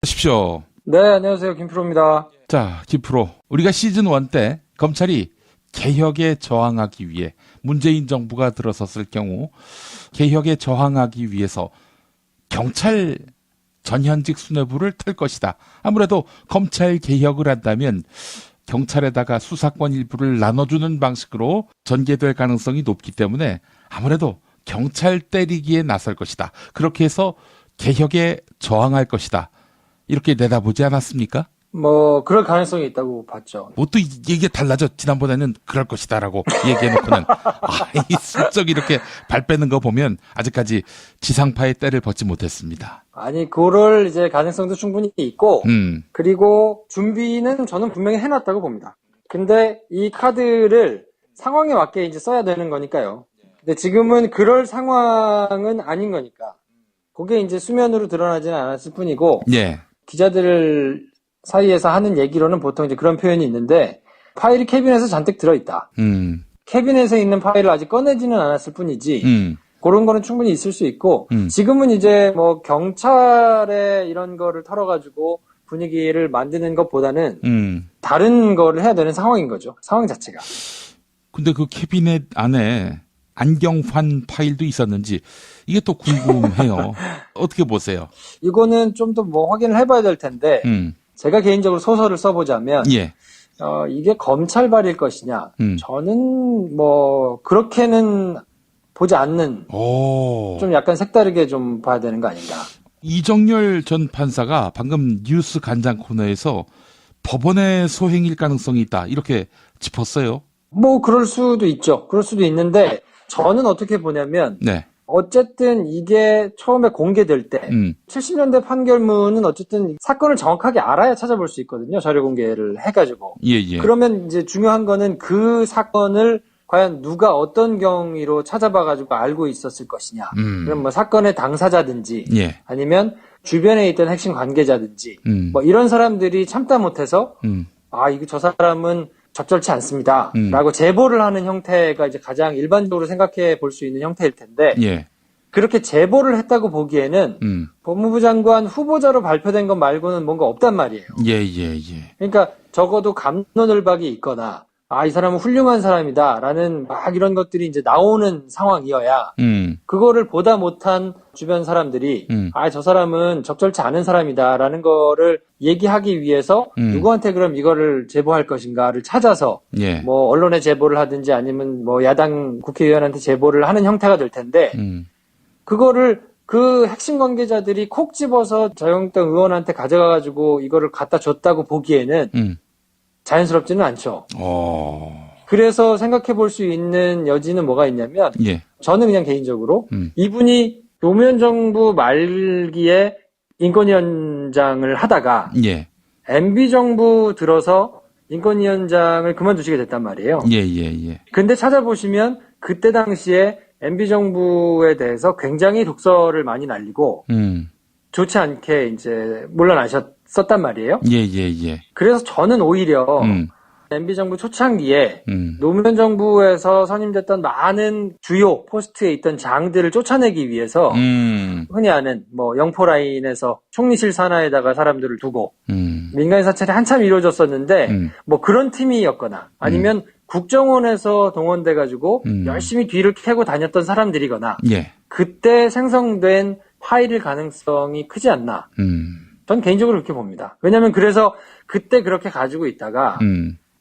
십시오. 네, 안녕하세요. 김프로입니다. 자, 김프로. 우리가 시즌 1 때 검찰이 개혁에 저항하기 위해 문재인 정부가 들어섰을 경우 개혁에 저항하기 위해서 경찰 전현직 수뇌부를 털 것이다. 아무래도 검찰 개혁을 한다면 경찰에다가 수사권 일부를 나눠주는 방식으로 전개될 가능성이 높기 때문에 아무래도 경찰 때리기에 나설 것이다. 그렇게 해서 개혁에 저항할 것이다. 이렇게 내다보지 않았습니까? 그럴 가능성이 있다고 봤죠. 뭐 또 이게 달라져. 지난번에는 그럴 것이다라고 얘기해놓고는 이 슬쩍 이렇게 발 빼는 거 보면 아직까지 지상파의 때를 벗지 못했습니다. 아니, 그럴 이제 가능성도 충분히 있고, 그리고 준비는 저는 분명히 해놨다고 봅니다. 근데 이 카드를 상황에 맞게 이제 써야 되는 거니까요. 근데 지금은 그럴 상황은 아닌 거니까. 그게 이제 수면으로 드러나지는 않았을 뿐이고, 예. 기자들 사이에서 하는 얘기로는 보통 이제 그런 표현이 있는데, 파일이 캐비넷에 잔뜩 들어있다. 캐비넷에 있는 파일을 아직 꺼내지는 않았을 뿐이지, 그런 거는 충분히 있을 수 있고, 지금은 이제 경찰에 이런 거를 털어가지고 분위기를 만드는 것보다는 다른 거를 해야 되는 상황인 거죠. 상황 자체가. 근데 그 캐비넷 안에 안경환 파일도 있었는지 이게 또 궁금해요. 어떻게 보세요? 이거는 좀 더 확인을 해봐야 될 텐데, 제가 개인적으로 소설을 써보자면, 예. 이게 검찰발일 것이냐, 저는 그렇게는 보지 않는, 좀 약간 색다르게 좀 봐야 되는 거 아닌가. 이정열 전 판사가 방금 뉴스 간장 코너에서 법원의 소행일 가능성이 있다. 이렇게 짚었어요. 그럴 수도 있죠. 그럴 수도 있는데, 저는 어떻게 보냐면, 네. 어쨌든 이게 처음에 공개될 때 70년대 판결문은 어쨌든 사건을 정확하게 알아야 찾아볼 수 있거든요. 자료 공개를 해가지고. 예. 그러면 이제 중요한 거는 그 사건을 과연 누가 어떤 경위로 찾아봐가지고 알고 있었을 것이냐. 그럼 사건의 당사자든지 예. 아니면 주변에 있던 핵심 관계자든지 이런 사람들이 참다 못해서 이거 저 사람은 적절치 않습니다. 라고 제보를 하는 형태가 이제 가장 일반적으로 생각해 볼 수 있는 형태일 텐데, 예. 그렇게 제보를 했다고 보기에는 법무부 장관 후보자로 발표된 것 말고는 뭔가 없단 말이에요. 예. 그러니까 적어도 갑론을박이 있거나, 이 사람은 훌륭한 사람이다. 라는 이런 것들이 이제 나오는 상황이어야, 그거를 보다 못한 주변 사람들이, 저 사람은 적절치 않은 사람이다. 라는 거를 얘기하기 위해서, 누구한테 그럼 이거를 제보할 것인가를 찾아서, 예. 언론에 제보를 하든지 아니면 야당 국회의원한테 제보를 하는 형태가 될 텐데, 그거를 그 핵심 관계자들이 콕 집어서 자유한국당 의원한테 가져가가지고 이거를 갖다 줬다고 보기에는, 자연스럽지는 않죠. 그래서 생각해 볼 수 있는 여지는 뭐가 있냐면, 예. 저는 그냥 개인적으로, 이분이 노무현 정부 말기에 인권위원장을 하다가, 예. MB 정부 들어서 인권위원장을 그만두시게 됐단 말이에요. 예. 근데 찾아보시면, 그때 당시에 MB 정부에 대해서 굉장히 독설을 많이 날리고, 좋지 않게 이제 물러나셨단 말이에요. 예. 그래서 저는 오히려 MB 정부 초창기에 노무현 정부에서 선임됐던 많은 주요 포스트에 있던 장들을 쫓아내기 위해서 흔히 아는 영포라인에서 총리실 산하에다가 사람들을 두고 민간인 사찰이 한참 이루어졌었는데 그런 팀이었거나 아니면 국정원에서 동원돼가지고 열심히 뒤를 캐고 다녔던 사람들이거나 예. 그때 생성된 파일일 가능성이 크지 않나. 전 개인적으로 그렇게 봅니다. 왜냐면 그래서 그때 그렇게 가지고 있다가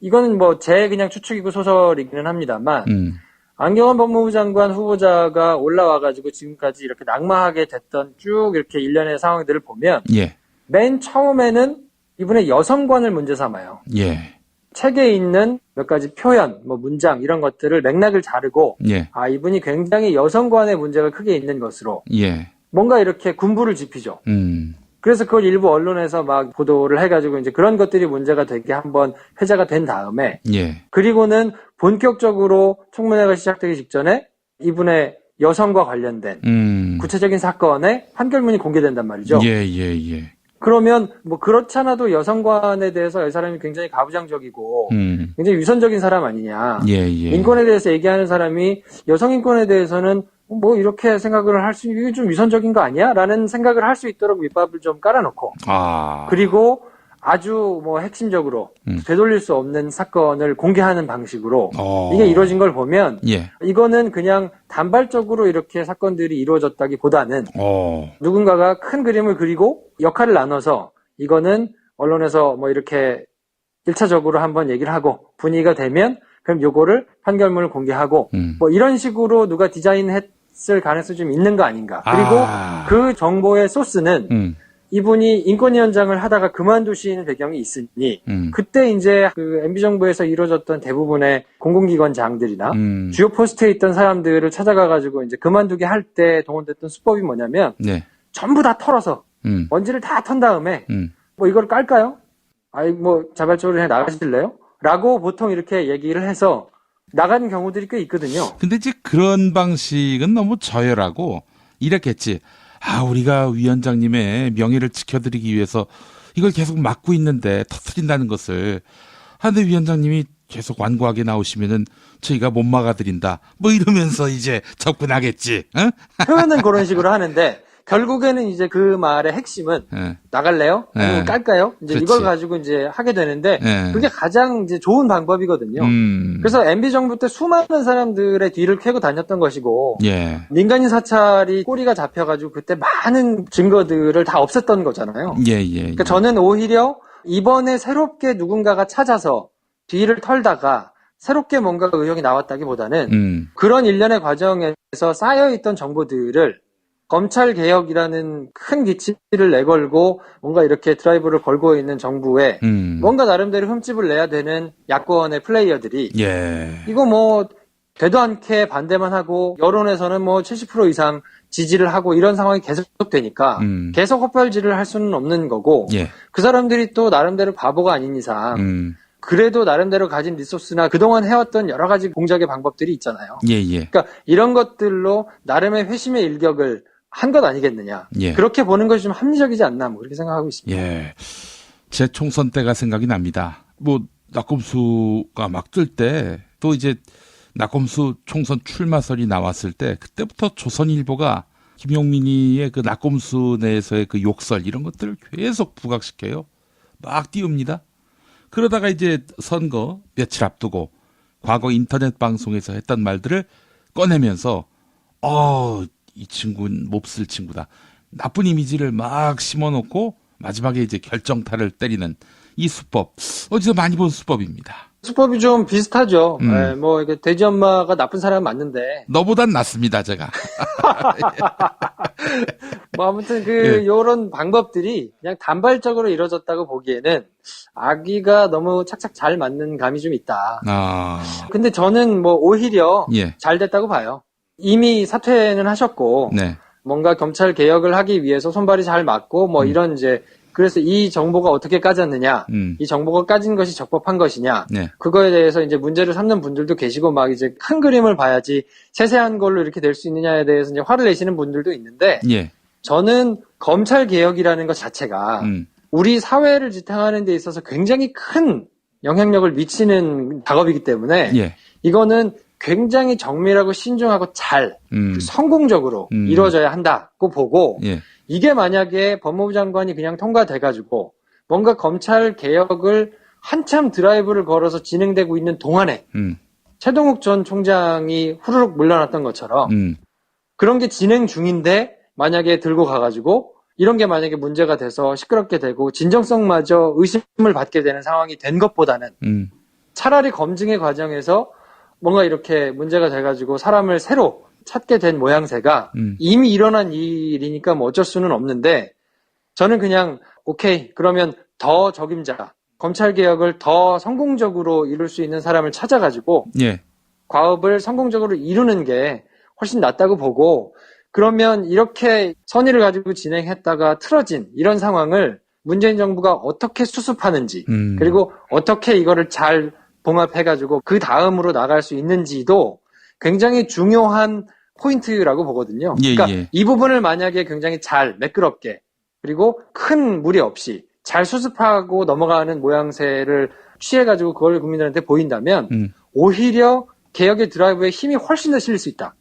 이거는 제 그냥 추측이고 소설이기는 합니다만 안경환 법무부 장관 후보자가 올라와가지고 지금까지 이렇게 낙마하게 됐던 쭉 이렇게 일련의 상황들을 보면 예. 맨 처음에는 이분의 여성관을 문제 삼아요. 예. 책에 있는 몇 가지 표현, 문장 이런 것들을 맥락을 자르고 예. 이분이 굉장히 여성관의 문제가 크게 있는 것으로 예. 뭔가 이렇게 군부를 짚히죠. 그래서 그걸 일부 언론에서 보도를 해가지고 이제 그런 것들이 문제가 되게 한번 회자가 된 다음에 예. 그리고는 본격적으로 청문회가 시작되기 직전에 이분의 여성과 관련된 구체적인 사건의 판결문이 공개된단 말이죠. 예. 그러면 그렇지 않아도 여성관에 대해서 이 사람이 굉장히 가부장적이고 굉장히 위선적인 사람 아니냐. 예. 인권에 대해서 얘기하는 사람이 여성 인권에 대해서는 뭐 이렇게 생각을 할 수, 이게 좀 위선적인 거 아니야? 라는 생각을 할 수 있도록 밑밥을 좀 깔아놓고, 그리고 아주 뭐 핵심적으로 되돌릴 수 없는 사건을 공개하는 방식으로 이게 이루어진 걸 보면 예. 이거는 그냥 단발적으로 이렇게 사건들이 이루어졌다기보다는 누군가가 큰 그림을 그리고 역할을 나눠서 이거는 언론에서 뭐 이렇게 1차적으로 한번 얘기를 하고 분위기가 되면 그럼 요거를 판결문을 공개하고 뭐 이런 식으로 누가 디자인했을 가능성이 좀 있는 거 아닌가. 그리고 그 정보의 소스는 이분이 인권위원장을 하다가 그만두신 배경이 있으니 그때 이제 그 MB정부에서 이루어졌던 대부분의 공공기관장들이나 주요 포스트에 있던 사람들을 찾아가가지고 이제 그만두게 할 때 동원됐던 수법이 뭐냐면 네. 전부 다 털어서 먼지를 다 턴 다음에 뭐 이걸 깔까요? 아이 뭐 자발적으로 그냥 나가실래요? 라고 보통 이렇게 얘기를 해서 나가는 경우들이 꽤 있거든요. 근데 이제 그런 방식은 너무 저열하고 이랬겠지. 우리가 위원장님의 명예를 지켜드리기 위해서 이걸 계속 막고 있는데 터뜨린다는 것을 하는데 위원장님이 계속 완고하게 나오시면은 저희가 못 막아드린다. 뭐 이러면서 이제 접근하겠지. 응? 표현은 그런 식으로 하는데 결국에는 이제 그 말의 핵심은 나갈래요? 아니면 깔까요? 이제 그렇지. 이걸 가지고 이제 하게 되는데 그게 가장 이제 좋은 방법이거든요. 그래서 MB 정부 때 수많은 사람들의 뒤를 캐고 다녔던 것이고 민간인 사찰이 꼬리가 잡혀가지고 그때 많은 증거들을 다 없앴던 거잖아요. 그러니까 저는 오히려 이번에 새롭게 누군가가 찾아서 뒤를 털다가 새롭게 뭔가 의혹이 나왔다기보다는 그런 일련의 과정에서 쌓여있던 정보들을 검찰개혁이라는 큰 기치를 내걸고 뭔가 이렇게 드라이브를 걸고 있는 정부에 뭔가 나름대로 흠집을 내야 되는 야권의 플레이어들이 이거 뭐 되도 않게 반대만 하고 여론에서는 뭐 70% 이상 지지를 하고 이런 상황이 계속되니까 계속 헛발질을 할 수는 없는 거고 그 사람들이 또 나름대로 바보가 아닌 이상 그래도 나름대로 가진 리소스나 그동안 해왔던 여러 가지 공작의 방법들이 있잖아요. 그러니까 이런 것들로 나름의 회심의 일격을 한 것 아니겠느냐. 그렇게 보는 것이 좀 합리적이지 않나 뭐 그렇게 생각하고 있습니다. 제 총선 때가 생각이 납니다. 뭐 낙검수가 막 뜰 때 또 이제 낙검수 총선 출마설이 나왔을 때 그때부터 조선일보가 김용민이의 그 낙검수 내에서의 그 욕설 이런 것들을 계속 부각시켜요. 막 띄웁니다. 그러다가 이제 선거 며칠 앞두고 과거 인터넷 방송에서 했던 말들을 꺼내면서 이 친구는 몹쓸 친구다. 나쁜 이미지를 막 심어놓고 마지막에 이제 결정타를 때리는 이 수법. 어디서 많이 본 수법입니다. 수법이 좀 비슷하죠. 뭐 이게 돼지 엄마가 나쁜 사람은 맞는데 너보단 낫습니다, 제가. 뭐 아무튼 요런 방법들이 그냥 단발적으로 이루어졌다고 보기에는 아기가 너무 착착 잘 맞는 감이 좀 있다. 근데 저는 뭐 오히려 잘 됐다고 봐요. 이미 사퇴는 하셨고 뭔가 검찰 개혁을 하기 위해서 손발이 잘 맞고 뭐 이런 이제 그래서 이 정보가 어떻게 까졌느냐, 이 정보가 까진 것이 적법한 것이냐, 그거에 대해서 이제 문제를 삼는 분들도 계시고 막 이제 큰 그림을 봐야지 세세한 걸로 이렇게 될 수 있느냐에 대해서 이제 화를 내시는 분들도 있는데 저는 검찰 개혁이라는 것 자체가 우리 사회를 지탱하는 데 있어서 굉장히 큰 영향력을 미치는 작업이기 때문에 이거는 굉장히 정밀하고 신중하고 잘 성공적으로 이루어져야 한다고 보고 이게 만약에 법무부 장관이 그냥 통과돼가지고 뭔가 검찰 개혁을 한참 드라이브를 걸어서 진행되고 있는 동안에 최동욱 전 총장이 후루룩 물러났던 것처럼 그런 게 진행 중인데 만약에 들고 가가지고 이런 게 만약에 문제가 돼서 시끄럽게 되고 진정성마저 의심을 받게 되는 상황이 된 것보다는 차라리 검증의 과정에서 뭔가 이렇게 문제가 돼가지고 사람을 새로 찾게 된 모양새가 이미 일어난 일이니까 뭐 어쩔 수는 없는데 저는 그냥 오케이 그러면 더 적임자 검찰개혁을 더 성공적으로 이룰 수 있는 사람을 찾아가지고 과업을 성공적으로 이루는 게 훨씬 낫다고 보고 그러면 이렇게 선의를 가지고 진행했다가 틀어진 이런 상황을 문재인 정부가 어떻게 수습하는지 그리고 어떻게 이거를 잘 봉합해가지고 그 다음으로 나갈 수 있는지도 굉장히 중요한 포인트라고 보거든요. 그러니까 이 부분을 만약에 굉장히 잘 매끄럽게 그리고 큰 무리 없이 잘 수습하고 넘어가는 모양새를 취해가지고 그걸 국민들한테 보인다면 오히려 개혁의 드라이브에 힘이 훨씬 더 실릴 수 있다.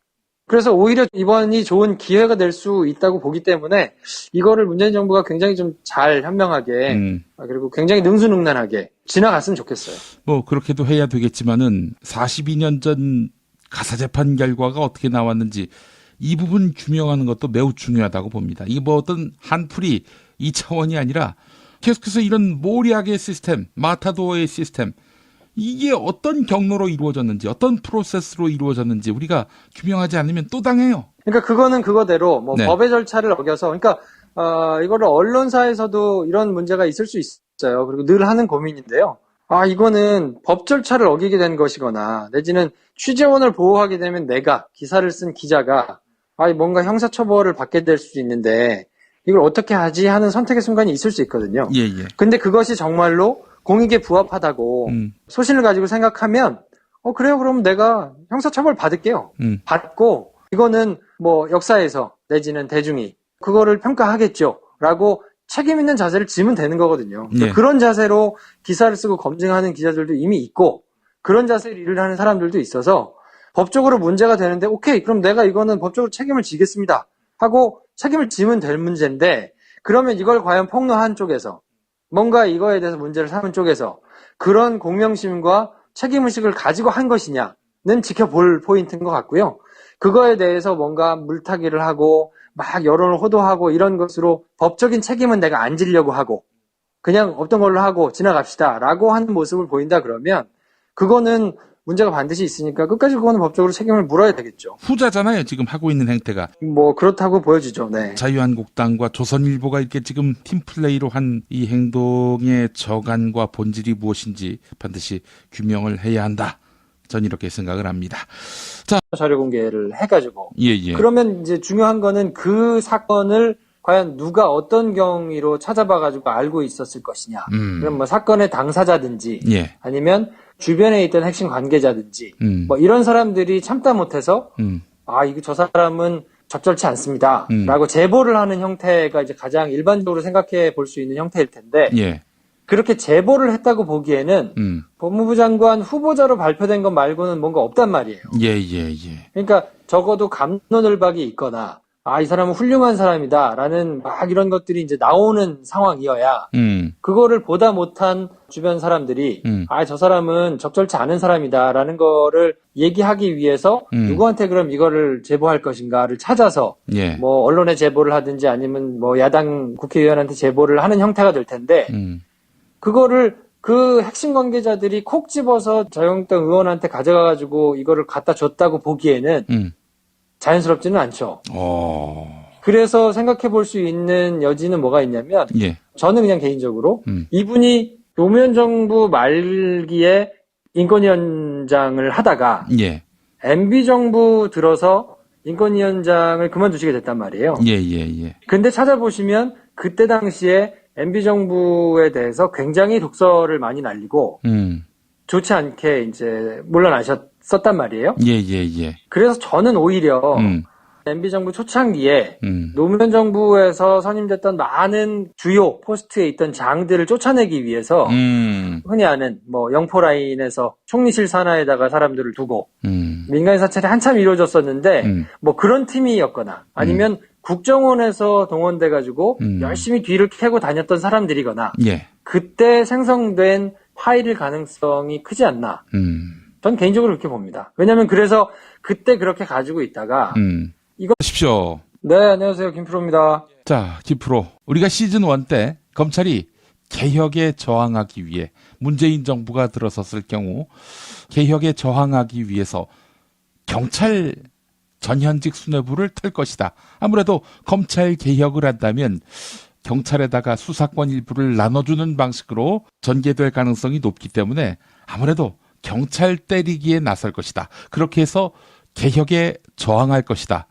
그래서 오히려 이번이 좋은 기회가 될 수 있다고 보기 때문에 이거를 문재인 정부가 굉장히 좀 잘 현명하게 그리고 굉장히 능수능란하게 지나갔으면 좋겠어요. 뭐 그렇게도 해야 되겠지만은 42년 전 가사재판 결과가 어떻게 나왔는지 이 부분 규명하는 것도 매우 중요하다고 봅니다. 이게 뭐 어떤 한풀이 2차원이 아니라 계속해서 이런 모략의 시스템, 마타도어의 시스템, 이게 어떤 경로로 이루어졌는지, 어떤 프로세스로 이루어졌는지 우리가 규명하지 않으면 또 당해요. 그러니까 그거는 그거대로 뭐 네. 법의 절차를 어겨서, 그러니까 이거를 언론사에서도 이런 문제가 있을 수 있어요. 그리고 늘 하는 고민인데요. 이거는 법 절차를 어기게 된 것이거나 내지는 취재원을 보호하게 되면 내가 기사를 쓴 기자가 뭔가 형사처벌을 받게 될 수도 있는데 이걸 어떻게 하지 하는 선택의 순간이 있을 수 있거든요. 예. 근데 그것이 정말로 공익에 부합하다고 소신을 가지고 생각하면 그래요. 그럼 내가 형사처벌 받을게요. 받고 이거는 뭐 역사에서 내지는 대중이 그거를 평가하겠죠. 라고 책임 있는 자세를 지면 되는 거거든요. 예. 그런 자세로 기사를 쓰고 검증하는 기자들도 이미 있고 그런 자세로 일을 하는 사람들도 있어서 법적으로 문제가 되는데 오케이 그럼 내가 이거는 법적으로 책임을 지겠습니다 하고 책임을 지면 될 문제인데 그러면 이걸 과연 폭로한 쪽에서 뭔가 이거에 대해서 문제를 삼은 쪽에서 그런 공명심과 책임의식을 가지고 한 것이냐는 지켜볼 포인트인 것 같고요. 그거에 대해서 뭔가 물타기를 하고 막 여론을 호도하고 이런 것으로 법적인 책임은 내가 안 지려고 하고 그냥 없던 걸로 하고 지나갑시다 라고 하는 모습을 보인다 그러면 그거는 문제가 반드시 있으니까 끝까지 그거는 법적으로 책임을 물어야 되겠죠. 후자잖아요. 지금 하고 있는 행태가. 뭐 그렇다고 보여지죠. 네. 자유한국당과 조선일보가 이렇게 지금 팀플레이로 한 이 행동의 저간과 본질이 무엇인지 반드시 규명을 해야 한다. 전 이렇게 생각을 합니다. 자, 자료 공개를 해가지고. 예. 그러면 이제 중요한 거는 그 사건을 과연 누가 어떤 경위로 찾아봐가지고 알고 있었을 것이냐. 그럼 뭐 사건의 당사자든지 예. 아니면 주변에 있던 핵심 관계자든지 뭐 이런 사람들이 참다 못해서 이거 저 사람은 적절치 않습니다. 라고 제보를 하는 형태가 이제 가장 일반적으로 생각해 볼 수 있는 형태일 텐데 예. 그렇게 제보를 했다고 보기에는 법무부 장관 후보자로 발표된 것 말고는 뭔가 없단 말이에요. 예. 그러니까 적어도 갑론을박이 있거나 이 사람은 훌륭한 사람이다라는 막 이런 것들이 이제 나오는 상황이어야 그거를 보다 못한 주변 사람들이 저 사람은 적절치 않은 사람이다라는 거를 얘기하기 위해서 누구한테 그럼 이거를 제보할 것인가를 찾아서 예. 뭐 언론에 제보를 하든지 아니면 뭐 야당 국회의원한테 제보를 하는 형태가 될 텐데 그거를 그 핵심 관계자들이 콕 집어서 자유한국당 의원한테 가져가가지고 이거를 갖다 줬다고 보기에는 자연스럽지는 않죠. 그래서 생각해 볼 수 있는 여지는 뭐가 있냐면 예. 저는 그냥 개인적으로 이분이 노무현 정부 말기에 인권위원장을 하다가 예. MB 정부 들어서 인권위원장을 그만두시게 됐단 말이에요. 예. 근데 찾아보시면 그때 당시에 MB 정부에 대해서 굉장히 독설을 많이 날리고 좋지 않게 이제 물러나셨단 말이에요. 예. 그래서 저는 오히려 MB 정부 초창기에 노무현 정부에서 선임됐던 많은 주요 포스트에 있던 장들을 쫓아내기 위해서 흔히 아는 뭐 영포라인에서 총리실 산하에다가 사람들을 두고 민간 사찰이 한참 이루어졌었는데 뭐 그런 팀이었거나 아니면 국정원에서 동원돼가지고 열심히 뒤를 캐고 다녔던 사람들이거나 예. 그때 생성된 파일일 가능성이 크지 않나. 전 개인적으로 그렇게 봅니다. 왜냐면 그래서 그때 그렇게 가지고 있다가 이거 하십시오. 네, 안녕하세요. 김프로입니다. 자, 김프로. 우리가 시즌 1 때 검찰이 개혁에 저항하기 위해 문재인 정부가 들어섰을 경우 개혁에 저항하기 위해서 경찰 전현직 수뇌부를 털 것이다. 아무래도 검찰 개혁을 한다면 경찰에다가 수사권 일부를 나눠주는 방식으로 전개될 가능성이 높기 때문에 아무래도 경찰 때리기에 나설 것이다. 그렇게 해서 개혁에 저항할 것이다.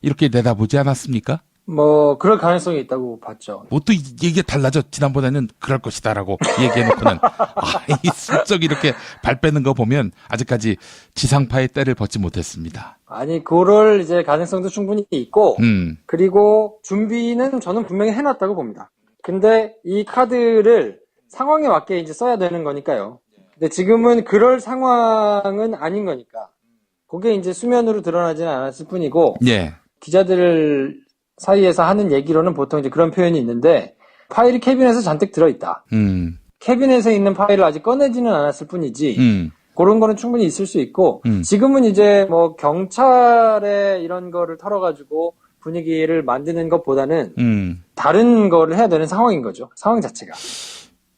이렇게 내다보지 않았습니까? 뭐 그럴 가능성이 있다고 봤죠. 뭐 또 이게 달라져. 지난번에는 그럴 것이다라고 얘기해놓고는 이 슬쩍 이렇게 발 빼는 거 보면 아직까지 지상파의 때를 벗지 못했습니다. 아니 그럴 이제 가능성도 충분히 있고 그리고 준비는 저는 분명히 해놨다고 봅니다. 근데 이 카드를 상황에 맞게 이제 써야 되는 거니까요. 근데 지금은 그럴 상황은 아닌 거니까 그게 이제 수면으로 드러나지는 않았을 뿐이고, 예. 기자들 사이에서 하는 얘기로는 보통 이제 그런 표현이 있는데, 파일이 캐비넷에 잔뜩 들어있다. 캐비넷에 있는 파일을 아직 꺼내지는 않았을 뿐이지, 그런 거는 충분히 있을 수 있고, 지금은 이제 뭐 경찰에 이런 거를 털어가지고 분위기를 만드는 것보다는 다른 거를 해야 되는 상황인 거죠. 상황 자체가.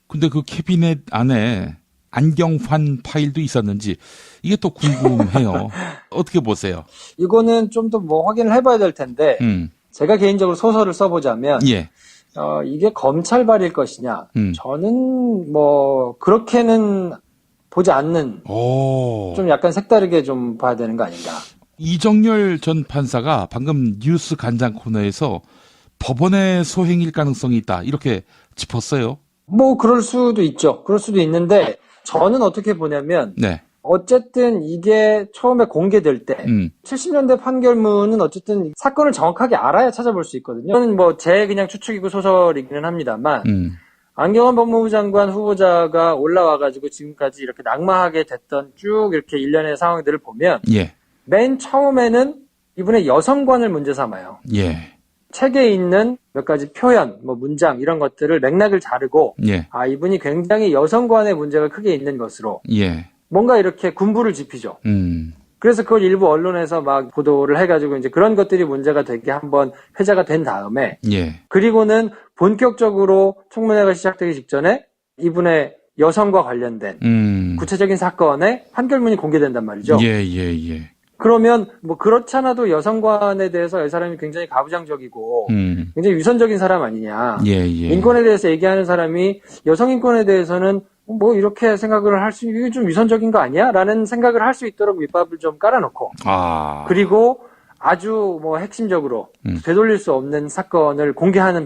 근데 그 캐비넷 안에 안경환 파일도 있었는지 이게 또 궁금해요. 어떻게 보세요? 이거는 좀 더 뭐 확인을 해봐야 될 텐데, 제가 개인적으로 소설을 써보자면, 예. 이게 검찰발일 것이냐. 저는 뭐 그렇게는 보지 않는, 좀 약간 색다르게 좀 봐야 되는 거 아닌가. 이정열 전 판사가 방금 뉴스 간장 코너에서 법원의 소행일 가능성이 있다 이렇게 짚었어요. 뭐 그럴 수도 있죠. 그럴 수도 있는데 저는 어떻게 보냐면, 네. 어쨌든 이게 처음에 공개될 때 70년대 판결문은 어쨌든 사건을 정확하게 알아야 찾아볼 수 있거든요. 이건 뭐 제 그냥 추측이고 소설이기는 합니다만, 안경환 법무부 장관 후보자가 올라와가지고 지금까지 이렇게 낙마하게 됐던 쭉 이렇게 일련의 상황들을 보면, 예. 맨 처음에는 이분의 여성관을 문제 삼아요. 예. 책에 있는 몇 가지 표현, 뭐 문장 이런 것들을 맥락을 자르고, 예. 이분이 굉장히 여성관의 문제가 크게 있는 것으로 예. 뭔가 이렇게 군부를 짚히죠. 그래서 그걸 일부 언론에서 막 보도를 해가지고 이제 그런 것들이 문제가 되게 한번 회자가 된 다음에, 예. 그리고는 본격적으로 청문회가 시작되기 직전에 이분의 여성과 관련된 구체적인 사건의 판결문이 공개된단 말이죠. 예, 예, 예. 그러면 뭐 그렇지 않아도 여성관에 대해서 이 사람이 굉장히 가부장적이고 굉장히 위선적인 사람 아니냐. 예, 예. 인권에 대해서 얘기하는 사람이 여성 인권에 대해서는 뭐 이렇게 생각을 할 수, 이게 좀 위선적인 거 아니야? 라는 생각을 할 수 있도록 밑밥을 좀 깔아놓고, 그리고 아주 뭐 핵심적으로 되돌릴 수 없는 사건을 공개하는